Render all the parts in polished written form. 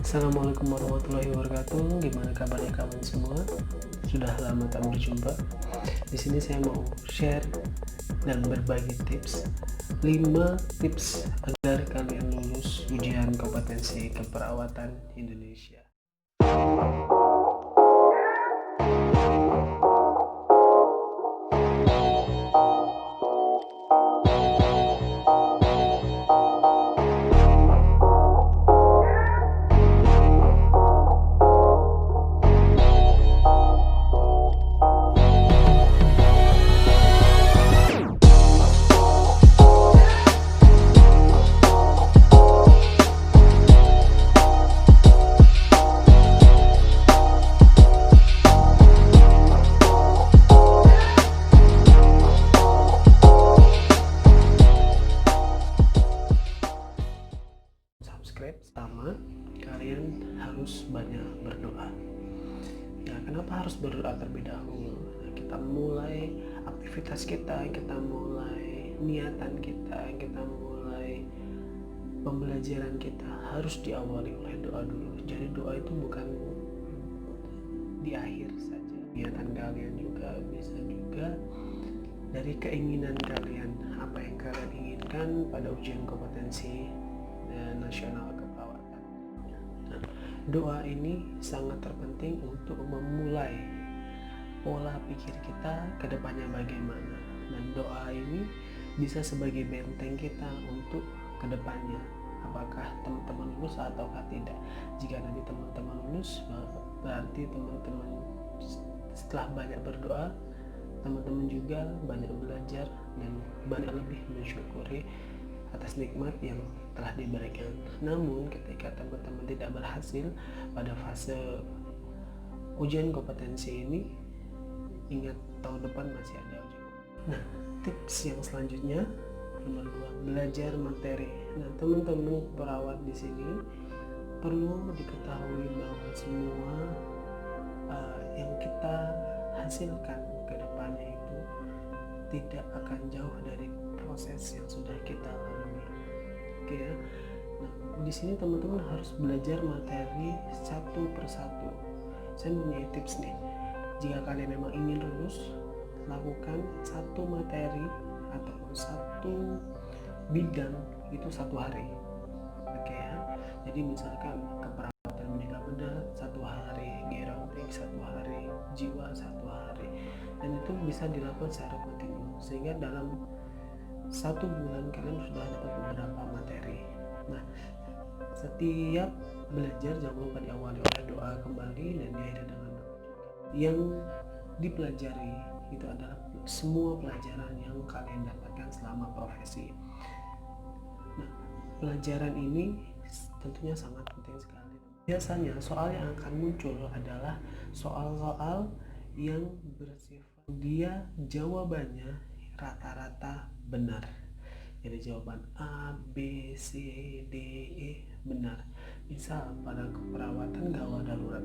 Assalamualaikum warahmatullahi wabarakatuh. Gimana kabarnya kawan semua? Sudah lama tak berjumpa. Di sini saya mau share dan berbagi tips 5 tips agar kalian lulus ujian kompetensi keperawatan Indonesia. Pertama, kalian harus banyak berdoa. Ya, kenapa harus berdoa terlebih dahulu? Nah, kita mulai aktivitas kita mulai niatan kita mulai pembelajaran kita harus diawali oleh doa dulu. Jadi doa itu bukan di akhir saja. Niatan kalian juga bisa juga dari keinginan kalian, apa yang kalian inginkan pada ujian kompetensi nasional keperawatan. Nah, doa ini sangat terpenting untuk memulai pola pikir kita ke depannya bagaimana. Dan doa ini bisa sebagai benteng kita untuk ke depannya. Apakah teman-teman lulus ataukah tidak? Jika nanti teman-teman lulus, berarti teman-teman setelah banyak berdoa, teman-teman juga banyak belajar dan banyak lebih mensyukuri atas nikmat yang telah diberikan. Namun ketika teman-teman tidak berhasil pada fase ujian kompetensi ini, ingat tahun depan masih ada ujian. Nah, tips yang selanjutnya nomor 2, belajar materi. Nah, teman-teman perawat di sini perlu diketahui bahwa semua yang kita hasilkan ke depannya itu tidak akan jauh dari proses yang sudah kita lalui. Oke ya. Nah, di sini teman-teman harus belajar materi satu persatu. Saya punya tips nih. Jika kalian memang ingin lulus, lakukan satu materi ataupun satu bidang itu satu hari. Oke ya. Jadi misalkan keperawatan menjaga bedah satu hari, gerontik satu hari, jiwa satu hari, dan itu bisa dilakukan secara kontinu sehingga dalam 1 bulan kalian sudah dapat beberapa materi. Nah, setiap belajar jangan lupa diawali oleh doa kembali dan diakhiri dengan doa. Yang dipelajari itu adalah semua pelajaran yang kalian dapatkan selama profesi. Nah, pelajaran ini tentunya sangat penting sekali. Biasanya soal yang akan muncul adalah soal-soal yang bersifat dia jawabannya rata-rata benar. Jadi jawaban A, B, C, D, E benar. Misal pada keperawatan gawat darurat,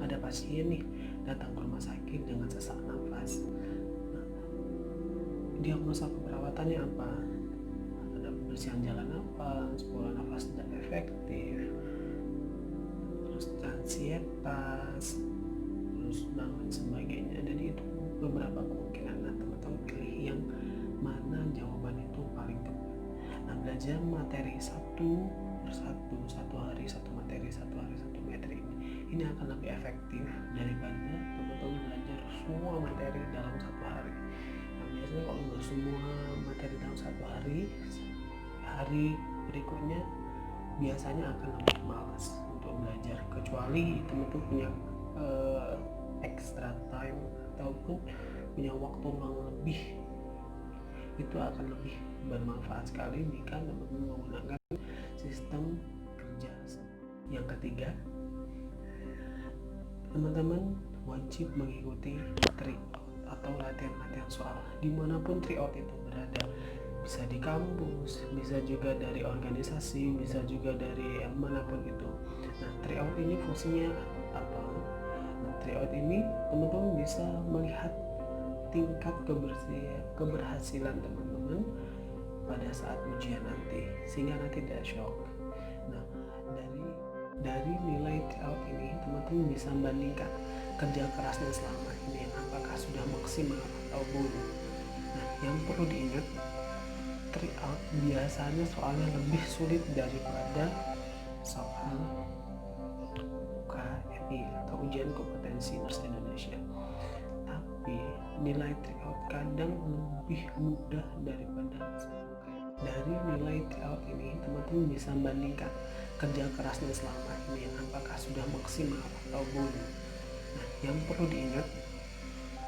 ada pasien nih datang ke rumah sakit dengan sesak nafas. Nah, diagnosa keperawatannya apa? Ada pembersihan jalan nafas, pola nafas tidak efektif, terus ansietas, terus dan lain sebagainya. Jadi itu beberapa kemungkinan. Nah, teman-teman pilih yang mana jawaban itu paling tepat. Nah, belajar materi satu persatu, satu hari satu materi, satu hari satu materi ini akan lebih efektif daripada teman-teman belajar semua materi dalam satu hari. Nah, biasanya kalau semua materi dalam satu hari, hari berikutnya biasanya akan lebih malas untuk belajar, kecuali teman-teman punya extra time ataupun punya waktu luang lebih. Itu akan lebih bermanfaat sekali jika teman-teman menggunakan sistem kerja. Yang ketiga, teman-teman wajib mengikuti tryout atau latihan-latihan soal dimanapun tryout itu berada. Bisa di kampus, bisa juga dari organisasi, bisa juga dari manapun itu. Nah, tryout ini fungsinya apa? Nah, tryout ini teman-teman bisa melihat tingkat keberhasilan teman-teman pada saat ujian nanti, sehingga nanti tidak shock. Nah, dari dari nilai tryout ini teman-teman bisa bandingkan kerja kerasnya selama ini apakah sudah maksimal atau belum. Nah, yang perlu diingat, tryout biasanya soalnya lebih sulit daripada soal UKMI atau ujian kompetensi bahasa Indonesia. Tapi nilai tryout kadang lebih mudah daripada dari nilai tryout ini teman-teman bisa bandingkan kerja kerasnya selama ini apakah sudah maksimal atau belum. Nah, yang perlu diingat,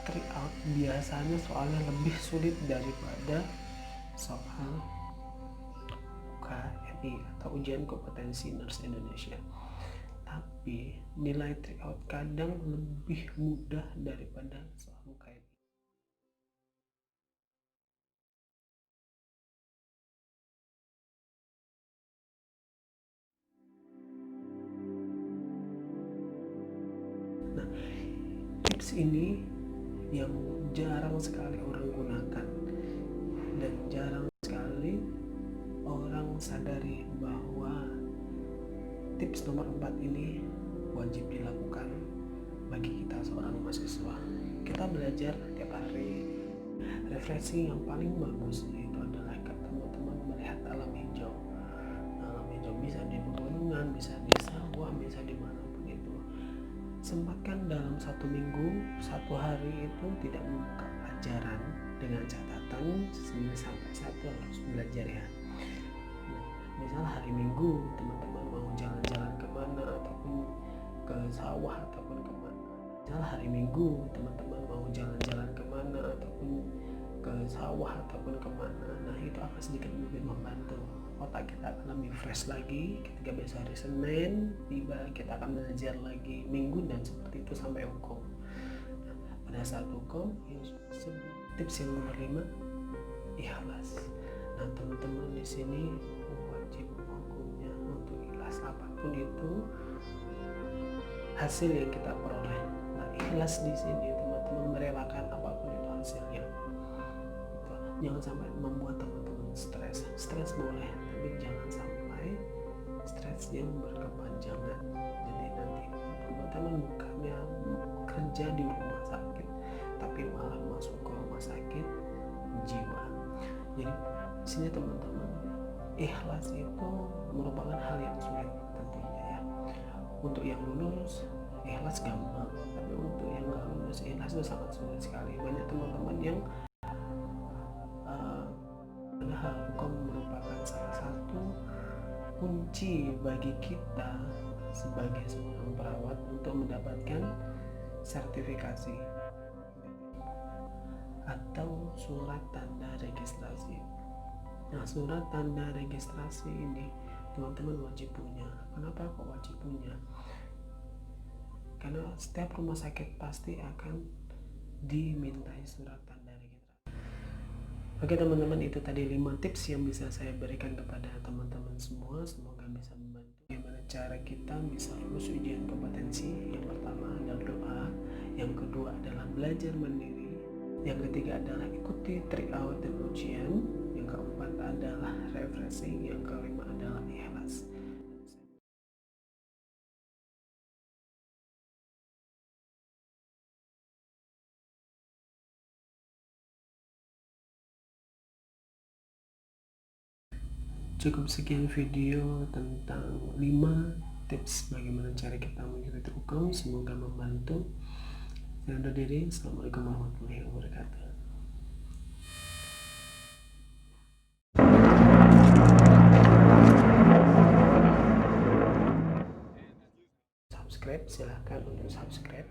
tryout biasanya soalnya lebih sulit daripada soal UKMI atau ujian kompetensi Nurse Indonesia. Tapi nilai tryout kadang lebih mudah daripada soal UKMI. Nah, tips ini yang jarang sekali orang gunakan dan jarang sekali orang sadari bahwa tips nomor 4 ini wajib dilakukan bagi kita seorang mahasiswa. Kita belajar tiap hari. Refleksi yang paling bagus itu adalah teman-teman melihat alam hijau. Alam hijau bisa di pegunungan, bisa di sawah, bisa dimanapun itu. Sempatkan dalam 1 minggu, 1 hari itu tidak membuka pelajaran dengan catatan Senin sampai Sabtu harus belajar ya. Nah, misal hari Minggu teman-teman mau jalan-jalan kemana ataupun ke sawah ataupun kemana. Misal hari Minggu teman-teman mau jalan-jalan kemana ataupun ke sawah ataupun kemana. Nah, itu akan sedikit lebih membantu. Otak kita akan lebih fresh lagi. Ketika besok hari Senin tiba, kita akan belajar lagi Minggu dan seperti itu sampai hukum. Nah, pada saat hukum, tips yang nomor 5, ikhlas. Nah, teman-teman di sini wajib hukumnya untuk ikhlas apapun itu hasil yang kita peroleh. Nah, ikhlas di sini teman-teman merelakan apapun itu hasilnya. Jangan sampai membuat teman-teman stres. Stres boleh, tapi jangan sampai stres yang berkepanjangan. Jadi nanti teman-teman bukannya kerja di rumah sakit, tapi malah masuk ke rumah sakit jiwa. Jadi di sini teman-teman, ikhlas itu merupakan hal yang sulit tentunya ya. Untuk yang lulus ikhlas gampang, tapi untuk yang nggak lulus ikhlas itu sangat sulit sekali. Banyak teman-teman yang hukum merupakan salah satu kunci bagi kita sebagai seorang perawat untuk mendapatkan sertifikasi atau surat tanda registrasi. Nah, surat tanda registrasi ini teman-teman wajib punya. Kenapa kok wajib punya? Karena setiap rumah sakit pasti akan dimintai surat tanda registrasi. Oke teman-teman, itu tadi 5 tips yang bisa saya berikan kepada teman-teman semua. Semoga bisa membantu bagaimana cara kita bisa lulus ujian kompetensi. Yang pertama adalah doa, yang kedua adalah belajar mandiri, yang ketiga adalah ikuti tryout dan ujian, yang keempat adalah refreshing, yang kelima adalah ikhlas. Cukup sekian video tentang 5 tips bagaimana cara kita mengikuti hukum. Semoga membantu. Saya undur diri. Assalamualaikum warahmatullahi wabarakatuh. Subscribe, silahkan untuk subscribe.